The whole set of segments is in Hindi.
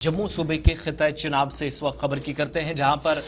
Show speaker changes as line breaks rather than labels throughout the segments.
जम्मू सूबे के खिता चिनाब से इस वक्त खबर की करते हैं, जहां पर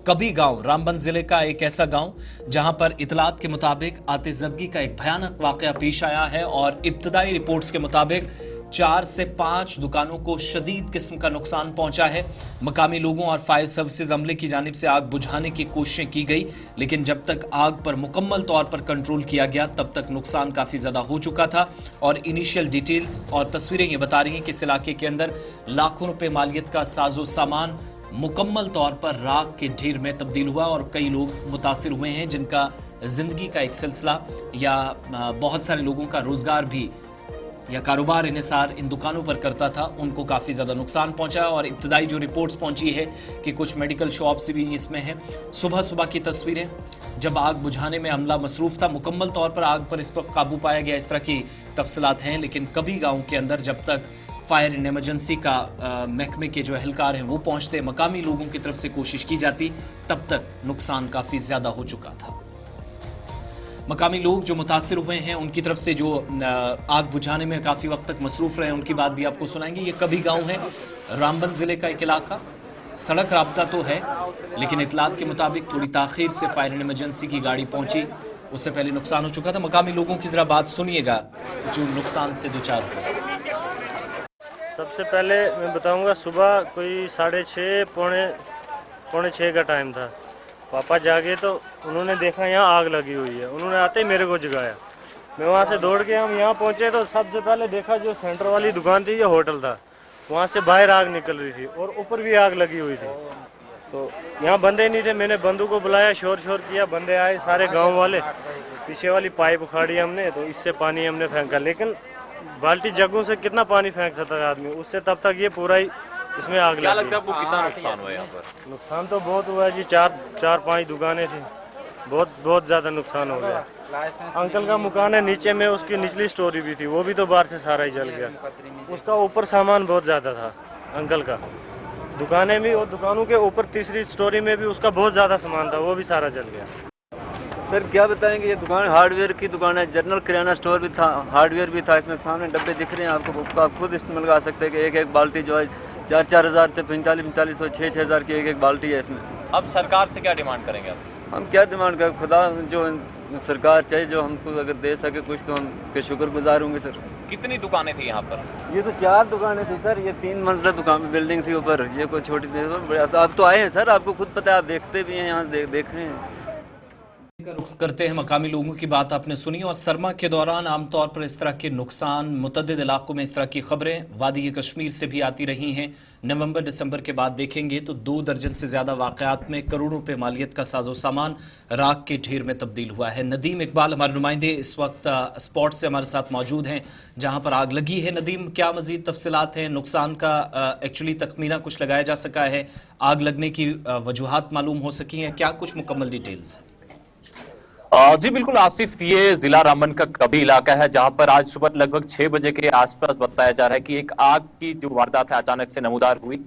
कभी गांव रामबन जिले का एक ऐसा गांव जहां पर इतलात के मुताबिक आतिशज़दगी का एक भयानक वाकया पेश आया है और इब्तदाई रिपोर्ट्स के मुताबिक 4 से 5 दुकानों को शदीद किस्म का नुकसान पहुंचा है। मकामी लोगों और फायर सर्विसेज अमले की जानिब से आग बुझाने की कोशिशें की गई, लेकिन जब तक आग पर मुकम्मल तौर पर कंट्रोल किया गया तब तक नुकसान काफ़ी ज़्यादा हो चुका था। और इनिशियल डिटेल्स और तस्वीरें ये बता रही हैं कि इस इलाके के अंदर लाखों रुपए मालियत का साजो सामान मुकम्मल तौर पर राख के ढेर में तब्दील हुआ और कई लोग मुतासिर हुए हैं, जिनका जिंदगी का एक सिलसिला या बहुत सारे लोगों का रोजगार भी या कारोबार इन्हिसार इन दुकानों पर करता था, उनको काफ़ी ज़्यादा नुकसान पहुंचा। और इब्तदाई जो रिपोर्ट्स पहुंची है कि कुछ मेडिकल शॉप्स भी इसमें हैं। सुबह सुबह की तस्वीरें जब आग बुझाने में अमला मसरूफ था, मुकम्मल तौर पर आग पर इस पर काबू पाया गया, इस तरह की तफसीलात हैं। लेकिन कभी गाँव के अंदर जब तक फायर एंड एमरजेंसी का महकमे के जो एहलकार हैं वो पहुंचते, मकामी लोगों की तरफ से कोशिश की जाती, तब तक नुकसान काफ़ी ज़्यादा हो चुका था। मकामी लोग जो मुतासिर हुए हैं उनकी तरफ से जो आग बुझाने में काफ़ी वक्त तक मसरूफ़ रहे, उनकी बात भी आपको सुनाएंगे। ये कभी गांव है, रामबन ज़िले का एक इलाका। सड़क राब्ता तो है, लेकिन इतलात के मुताबिक थोड़ी ताख़ीर से फायर एंड एमरजेंसी की गाड़ी पहुंची, उससे पहले नुकसान हो चुका था। मकामी लोगों की ज़रा बात सुनिएगा जो नुकसान से दो चार हुए।
सबसे पहले मैं बताऊंगा, सुबह कोई 6:30 पौने 6 का टाइम था। पापा जागे तो उन्होंने देखा यहाँ आग लगी हुई है। उन्होंने आते ही मेरे को जगाया। मैं वहाँ से दौड़ के हम यहाँ पहुँचे तो सबसे पहले देखा जो सेंटर वाली दुकान थी, ये होटल था, वहाँ से बाहर आग निकल रही थी और ऊपर भी आग लगी हुई थी। तो यहाँ बंदे नहीं थे, मैंने बंदू को बुलाया, शोर किया, बंदे आए सारे गाँव वाले। पीछे वाली पाइप उखाड़ी हमने, तो इससे पानी हमने फेंका, लेकिन बाल्टी जगों से कितना पानी फेंक सकता है आदमी, उससे तब तक ये पूरा ही इसमें आग लगी।
क्या लगता है आपको कितना नुकसान हुआ यहाँ पर?
नुकसान तो बहुत हुआ है जी, 4-5 दुकानें थी, बहुत ज़्यादा नुकसान हो गया। अंकल का मकान है नीचे में, उसकी निचली स्टोरी भी थी, वो भी तो बाहर से सारा ही जल गया। उसका ऊपर सामान बहुत ज़्यादा था अंकल का, दुकानें भी, और दुकानों के ऊपर तीसरी स्टोरी में भी उसका बहुत ज़्यादा सामान था, वो भी सारा जल गया।
सर क्या बताएंगे, ये दुकान हार्डवेयर की दुकान है, जनरल किराना स्टोर भी था, हार्डवेयर भी था। इसमें सामने डब्बे दिख रहे हैं आपको, आप खुद इसमें लगा सकते हैं कि एक बाल्टी जो है 4-4 हज़ार से 45-45 और 6-6 हज़ार की एक बाल्टी है इसमें।
अब सरकार से क्या डिमांड करेंगे आप?
हम क्या डिमांड करें, खुदा जो सरकार चाहे जो हमको अगर दे सके कुछ, तो हम फिर शुक्रगुजार होंगे सर।
कितनी दुकानें थी यहाँ पर?
ये तो 4 दुकानें थी सर, ये 3 मंजिला दुकान बिल्डिंग थी ऊपर, ये कोई छोटी नहीं। तो आप तो आए हैं सर, आपको खुद पता है, आप देखते भी हैं यहाँ, देख रहे हैं।
रुख करते हैं, मकामी लोगों की बात आपने सुनी। और सरमा के दौरान आमतौर पर इस तरह के नुकसान मुतअद्दिद इलाकों में इस तरह की खबरें वादी कश्मीर से भी आती रही हैं। नवंबर दिसंबर के बाद देखेंगे तो 2 दर्जन से ज़्यादा वाक़यात में करोड़ों रुपए मालियत का साजो सामान राख के ढेर में तब्दील हुआ है। नदीम इकबाल हमारे नुमाइंदे इस वक्त स्पॉट से हमारे साथ मौजूद हैं जहाँ पर आग लगी है। नदीम, क्या मज़ीद तफसीलात हैं? नुकसान का एक्चुअली तखमीना कुछ लगाया जा सका है? आग लगने की वजूहात मालूम हो सकी हैं? क्या कुछ मुकम्मल डिटेल्स हैं?
जी बिल्कुल आसिफ, ये जिला रामबन का कभी इलाका है जहां पर आज सुबह लगभग 6 बजे के आसपास बताया जा रहा है कि एक आग की जो वारदात है अचानक से नमूदार हुई।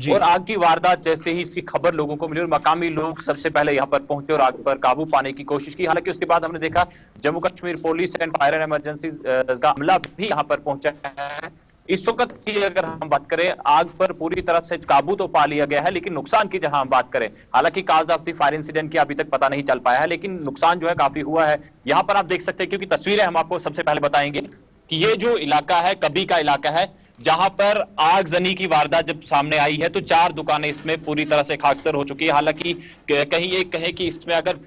और आग की वारदात जैसे ही इसकी खबर लोगों को मिली और मकामी लोग सबसे पहले यहां पर पहुंचे और आग पर काबू पाने की कोशिश की। हालांकि उसके बाद हमने देखा Jammu Kashmir police and fire and emergency का अमला भी यहाँ पर पहुंचा है। इस वक्त की अगर हम बात करें, आग पर पूरी तरह से काबू तो पा लिया गया है, लेकिन नुकसान की जहां हम बात करें, हालांकि cause of the fire incident की अभी तक पता नहीं चल पाया है, लेकिन नुकसान जो है काफी हुआ है। यहां पर आप देख सकते हैं, क्योंकि तस्वीरें हम आपको सबसे पहले बताएंगे कि ये जो इलाका है कभी का इलाका है, जहां पर आगजनी की वारदात जब सामने आई है तो 4 दुकानें इसमें पूरी तरह से खाकसर हो चुकी है। हालांकि कहीं एक कहे कि इसमें अगर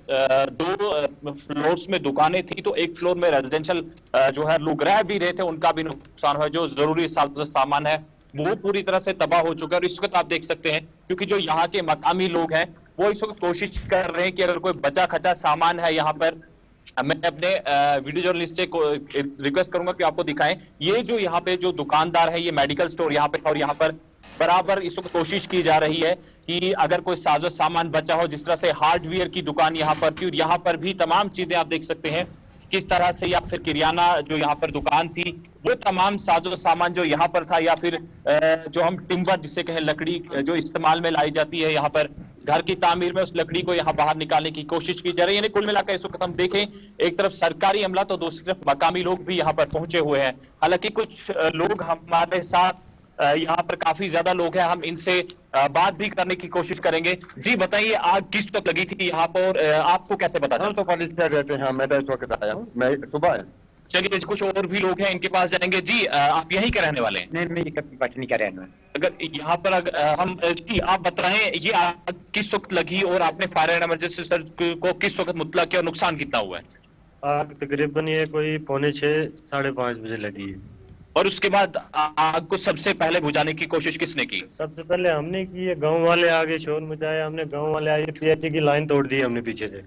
2 फ्लोर्स में दुकानें थी तो एक फ्लोर में रेजिडेंशियल जो है लोग रह भी रहे थे, उनका भी नुकसान हुआ। जो जरूरी सामान है वो पूरी तरह से तबाह हो चुका है। और इस वक्त आप देख सकते हैं, क्योंकि जो यहाँ के मकामी लोग हैं वो इस वक्त कोशिश कर रहे हैं कि अगर कोई बचा खचा सामान है यहाँ पर, मैं अपने वीडियो जर्नलिस्ट से रिक्वेस्ट करूंगा कि आपको दिखाएं। ये जो यहाँ पे जो दुकानदार है, ये मेडिकल स्टोर यहाँ पे था और यहाँ पर बराबर इस वक्त कोशिश की जा रही है कि अगर कोई साजो सामान बचा हो, जिस तरह से हार्डवेयर की दुकान यहाँ पर थी और यहाँ पर भी तमाम चीजें आप देख सकते हैं किस तरह से, या फिर किरियाना जो यहाँ पर दुकान थी, वो तमाम साजो सामान जो यहाँ पर था, या फिर जो हम टिम्बर जिसे कहें, लकड़ी जो इस्तेमाल में लाई जाती है यहाँ पर घर की तामीर में, उस लकड़ी को यहाँ बाहर निकालने की कोशिश की जा रही है। यानी कुल मिलाकर इस वक्त हम देखें, एक तरफ सरकारी अमला तो दूसरी तरफ मकामी लोग भी यहाँ पर पहुंचे हुए हैं। हालांकि कुछ लोग हमारे साथ यहाँ पर काफी ज्यादा लोग हैं, हम इनसे बात भी करने की कोशिश करेंगे। जी बताइए, आग किस वक्त लगी थी यहाँ पर और आपको कैसे पता चला?
हम तो पुलिस पे रहते हैं, मैं तो इस वक्त आया हूँ, मैं सुबह है।
चलिए कुछ और भी लोग हैं, इनके पास जाएंगे। जी आप यहीं के रहने वाले हैं?
नहीं, मैं पटनी का रहना है।
अगर यहाँ पर हम जी आप बताएं, ये आग किस वक्त लगी और आपने फायर एंड इमरजेंसी सर्विस को किस वक्त मुतला किया और नुकसान कितना हुआ है?
आग तकरीबन ये कोई 4:45 5:30 बजे लगी है।
और उसके बाद आग को सबसे पहले बुझाने की कोशिश किसने की?
सबसे पहले हमने की है, गांव वाले आगे शोर मचाया, हमने गांव वाले आगे पीएचई की लाइन तोड़ दी हमने पीछे से,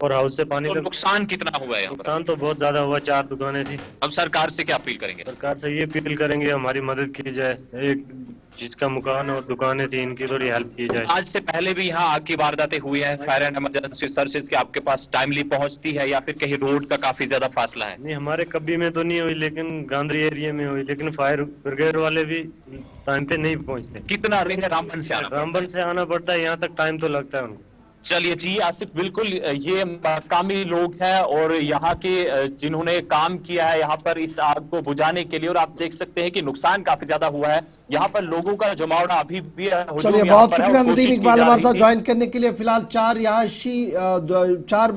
और हाउस से पानी
तो
तक।
नुकसान कितना हुआ है यहाँ पर?
नुकसान तो बहुत ज्यादा हुआ, 4 दुकानें थी।
अब सरकार से क्या अपील करेंगे?
सरकार से ये अपील करेंगे हमारी मदद की जाए, एक जिसका मकान और दुकानें थी इनकी थोड़ी हेल्प की जाए।
आज से पहले भी यहाँ आग की वारदातें हुई हैं, फायर एंड इमरजेंसी सर्विसेज की आपके पास टाइमली पहुंचती है या फिर कहीं रोड का काफी ज्यादा फासला है?
नहीं, हमारे कभी में तो नहीं हुई, लेकिन गांधरी एरिया में हुई, लेकिन फायर ब्रिगेड वाले भी टाइम पे नहीं पहुंचते।
कितना रेंज है रामबन से आना?
रामबन से आना पड़ता है, यहाँ तक टाइम तो लगता है उनको।
चलिए जी आसिफ, बिल्कुल ये मकामी लोग हैं और यहाँ के जिन्होंने काम किया है यहाँ पर इस आग को बुझाने के लिए, और आप देख सकते हैं कि नुकसान काफी ज्यादा हुआ है। यहाँ पर लोगों का जमावड़ा अभी भी
चलिए बहुत शुक्रिया नदीम इकबाल हमारे साथ ज्वाइन करने के लिए। फिलहाल 4 रिहायशी 4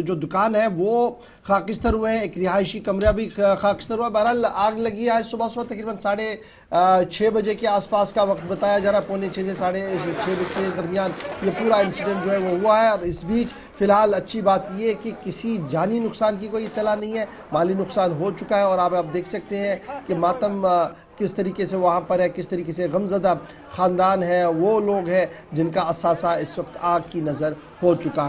जो दुकान है वो खाकिस्तर हुए हैं, एक रिहायशी कमरा भी खाकिस्तर हुआ। बहरहाल आग लगी है सुबह तकरीबन 6:30 बजे के आसपास का वक्त बताया जा रहा है, 5:45 से 6:30 बजे के दरमियान ये पूरा इंसिडेंट जो है वो हुआ है। और इस बीच फिलहाल अच्छी बात ये है कि किसी जानी नुकसान की कोई इत्तला नहीं है, माली नुकसान हो चुका है। और आप देख सकते हैं कि मातम किस तरीके से वहाँ पर है, किस तरीके से गमज़दा ख़ानदान है, वो लोग हैं जिनका असासा इस वक्त आग की नज़र हो चुका है।